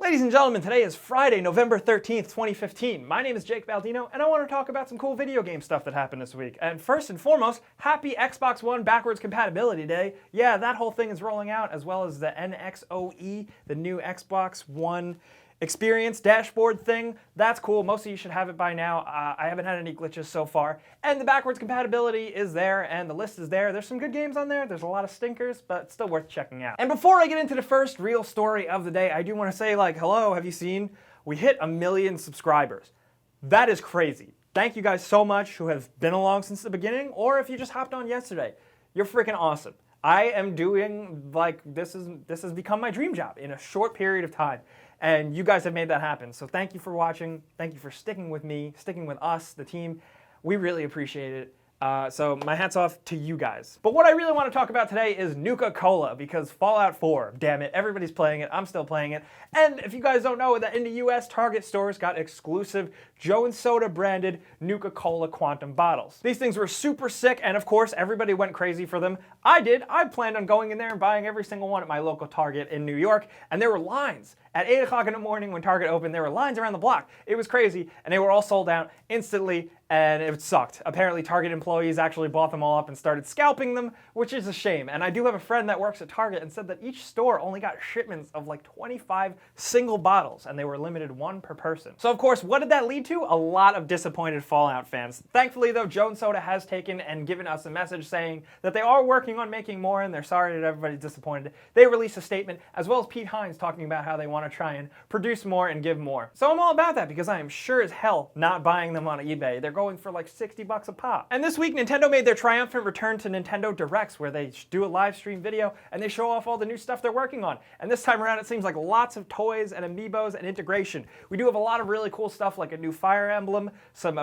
Ladies and gentlemen, today is Friday, November 13th, 2015. My name is Jake Baldino, and I want to talk about some cool video game stuff that happened this week. And first and foremost, happy Xbox One backwards compatibility day. Yeah, that whole thing is rolling out, as well as the NXOE, the new Xbox One experience dashboard thing. That's cool. Most of you should have it by now. I haven't had any glitches so far. And the backwards compatibility is there, and the list is there. There's some good games on there. There's a lot of stinkers, but it's still worth checking out. And before I get into the first real story of the day, I do want to say, hello, have you seen? We hit 1 million subscribers. That is crazy. Thank you guys so much who have been along since the beginning, or if you just hopped on yesterday. You're freaking awesome. I am doing, this has become my dream job in a short period of time. And you guys have made that happen. So thank you for watching. Thank you for sticking with me, sticking with us, the team. We really appreciate it. So my hat's off to you guys. But what I really want to talk about today is Nuka Cola, because Fallout 4, damn it, everybody's playing it. I'm still playing it. And if you guys don't know, that in the US, Target stores got exclusive Joe & Soda branded Nuka Cola Quantum bottles. These things were super sick, and of course, everybody went crazy for them. I did. I planned on going in there and buying every single one at my local Target in New York, and there were lines. At 8 o'clock in the morning when Target opened, there were lines around the block. It was crazy, and they were all sold out instantly, and it sucked. Apparently, Target employees actually bought them all up and started scalping them, which is a shame. And I do have a friend that works at Target and said that each store only got shipments of 25 single bottles, and they were limited one per person. So of course, what did that lead to? A lot of disappointed Fallout fans. Thankfully though, Joe & Soda has taken and given us a message saying that they are working on making more, and they're sorry that everybody's disappointed. They released a statement, as well as Pete Hines talking about how they want to try and produce more and give more. So I'm all about that, because I am sure as hell not buying them on eBay. They're going for $60 a pop. And this week, Nintendo made their triumphant return to Nintendo Directs, where they do a live stream video and they show off all the new stuff they're working on. And this time around, it seems like lots of toys and amiibos and integration. We do have a lot of really cool stuff, like a new Fire Emblem, some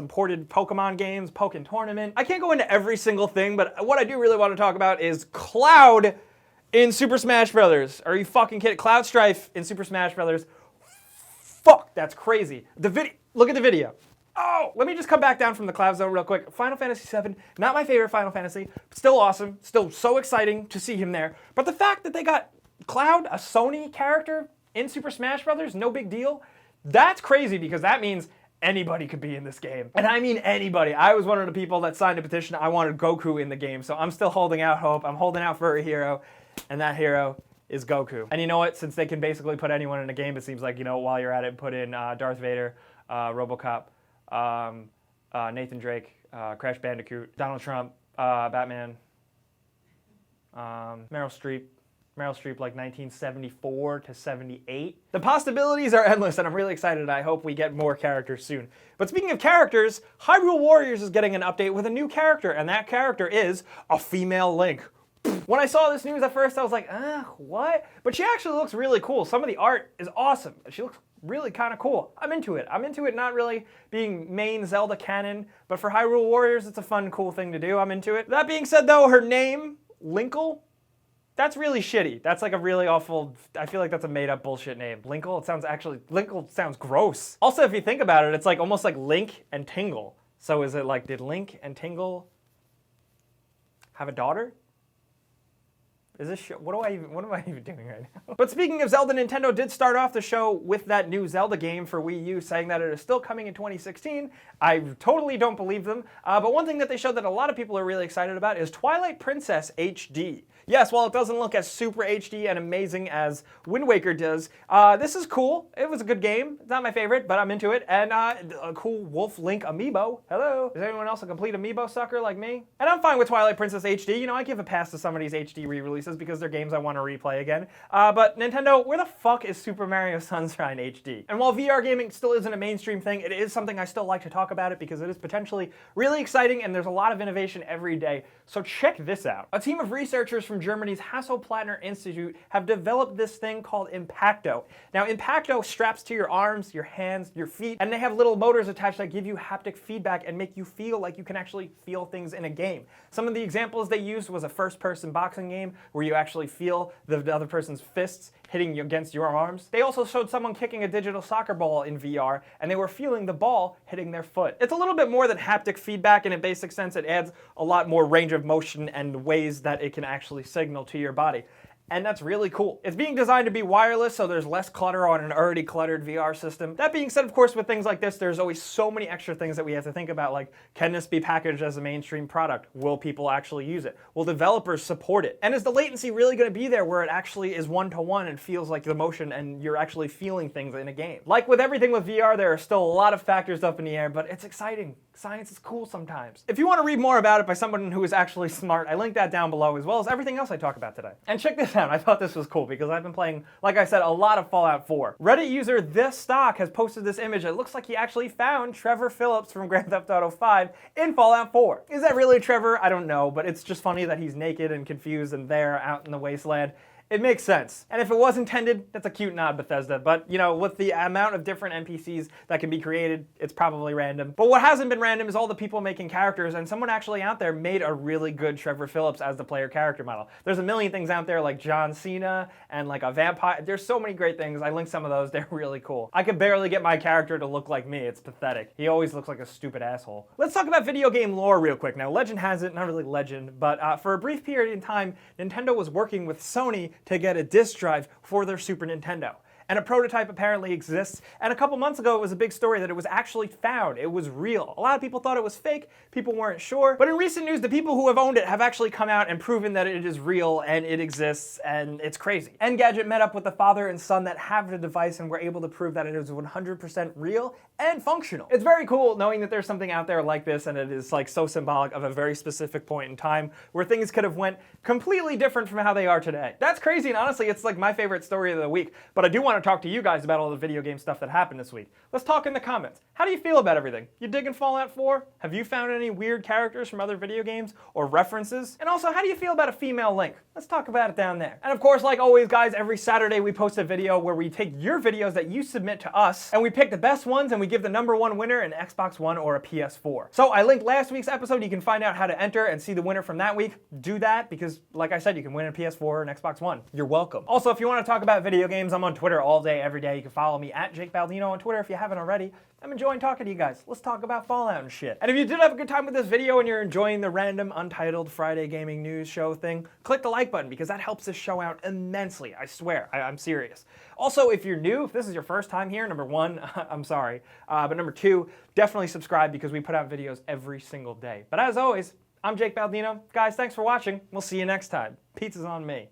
ported Pokemon games, Pokken Tournament. I can't go into every single thing, but what I do really want to talk about is Cloud in Super Smash Bros. Are you fucking kidding? Cloud Strife in Super Smash Bros. Fuck, that's crazy. Look at the video. Oh, let me just come back down from the clouds though real quick. Final Fantasy VII, not my favorite Final Fantasy, but still awesome, still so exciting to see him there. But the fact that they got Cloud, a Sony character, in Super Smash Bros., no big deal. That's crazy, because that means anybody could be in this game. And I mean anybody. I was one of the people that signed a petition. I wanted Goku in the game, so I'm still holding out hope. I'm holding out for a hero, and that hero is Goku. And you know what? Since they can basically put anyone in a game, it seems like, while you're at it, put in Darth Vader, RoboCop, Nathan Drake, Crash Bandicoot, Donald Trump, Batman, Meryl Streep, 1974 to 78. The possibilities are endless, and I'm really excited. I hope we get more characters soon. But speaking of characters, Hyrule Warriors is getting an update with a new character, and that character is a female Link. When I saw this news at first, I was like, what? But she actually looks really cool. Some of the art is awesome. She looks really kind of cool. I'm into it. I'm into it not really being main Zelda canon, but for Hyrule Warriors, it's a fun, cool thing to do. I'm into it. That being said though, her name, Linkle, that's really shitty. That's like a really awful, I feel like that's a made up bullshit name. Linkle, Linkle sounds gross. Also, if you think about it, it's almost like Link and Tingle. So is it did Link and Tingle have a daughter? Is this show, what am I even doing right now? But speaking of Zelda, Nintendo did start off the show with that new Zelda game for Wii U, saying that it is still coming in 2016. I totally don't believe them. But one thing that they showed that a lot of people are really excited about is Twilight Princess HD. Yes, while it doesn't look as super HD and amazing as Wind Waker does, this is cool. It was a good game. It's not my favorite, but I'm into it. And a cool Wolf Link amiibo. Hello. Is anyone else a complete amiibo sucker like me? And I'm fine with Twilight Princess HD. I give a pass to some of these HD re-releases because they're games I want to replay again. But Nintendo, where the fuck is Super Mario Sunshine HD? And while VR gaming still isn't a mainstream thing, it is something I still like to talk about it because it is potentially really exciting, and there's a lot of innovation every day. So check this out. A team of researchers from Germany's Hasso-Plattner Institute have developed this thing called Impacto. Now, Impacto straps to your arms, your hands, your feet, and they have little motors attached that give you haptic feedback and make you feel like you can actually feel things in a game. Some of the examples they used was a first-person boxing game where you actually feel the other person's fists hitting you against your arms. They also showed someone kicking a digital soccer ball in VR, and they were feeling the ball hitting their foot. It's a little bit more than haptic feedback in a basic sense. It adds a lot more range of motion and ways that it can actually signal to your body. and that's really cool. It's being designed to be wireless, so there's less clutter on an already cluttered VR system. That being said, of course, with things like this, there's always so many extra things that we have to think about, like, can this be packaged as a mainstream product? Will people actually use it? Will developers support it? And is the latency really going to be there where it actually is one-to-one and feels like the motion and you're actually feeling things in a game? Like with everything with VR, there are still a lot of factors up in the air, but it's exciting. Science is cool sometimes. If you want to read more about it by someone who is actually smart, I linked that down below, as well as everything else I talk about today. And check this out, I thought this was cool because I've been playing, like I said, a lot of Fallout 4. Reddit user This Stock has posted this image. It looks like he actually found Trevor Phillips from Grand Theft Auto 5 in Fallout 4. Is that really Trevor? I don't know, but it's just funny that he's naked and confused and there out in the wasteland. It makes sense. And if it was intended, that's a cute nod, Bethesda. But, you know, with the amount of different NPCs that can be created, it's probably random. But what hasn't been random is all the people making characters, and someone actually out there made a really good Trevor Phillips as the player character model. There's a million things out there like John Cena and like a vampire. There's so many great things. I linked some of those. They're really cool. I could barely get my character to look like me. It's pathetic. He always looks like a stupid asshole. Let's talk about video game lore real quick. Now, legend has it, not really legend, but for a brief period in time, Nintendo was working with Sony to get a disk drive for their Super Nintendo. And a prototype apparently exists, and a couple months ago it was a big story that it was actually found. It was real. A lot of people thought it was fake, people weren't sure, but in recent news, the people who have owned it have actually come out and proven that it is real and it exists, and it's crazy. Engadget met up with the father and son that have the device and were able to prove that it is 100% real and functional. It's very cool knowing that there's something out there like this, and it is like so symbolic of a very specific point in time where things could have went completely different from how they are today. That's crazy, and honestly, it's like my favorite story of the week, but I do want to talk to you guys about all the video game stuff that happened this week. Let's talk in the comments. How do you feel about everything? You digging Fallout 4? Have you found any weird characters from other video games or references? And also, how do you feel about a female Link? Let's talk about it down there. And of course, like always, guys, every Saturday we post a video where we take your videos that you submit to us and we pick the best ones and we give the #1 winner an Xbox One or a PS4. So I linked last week's episode. You can find out how to enter and see the winner from that week. Do that because, like I said, you can win a PS4 or an Xbox One. You're welcome. Also, if you want to talk about video games, I'm on Twitter all day, every day. You can follow me at Jake Baldino on Twitter if you haven't already. I'm enjoying talking to you guys. Let's talk about Fallout and shit. And if you did have a good time with this video and you're enjoying the random untitled Friday gaming news show thing, click the like button because that helps this show out immensely. I swear, I'm serious. Also, if you're new, if this is your first time here, #1, I'm sorry. But #2, definitely subscribe because we put out videos every single day. But as always, I'm Jake Baldino. Guys, thanks for watching. We'll see you next time. Pizza's on me.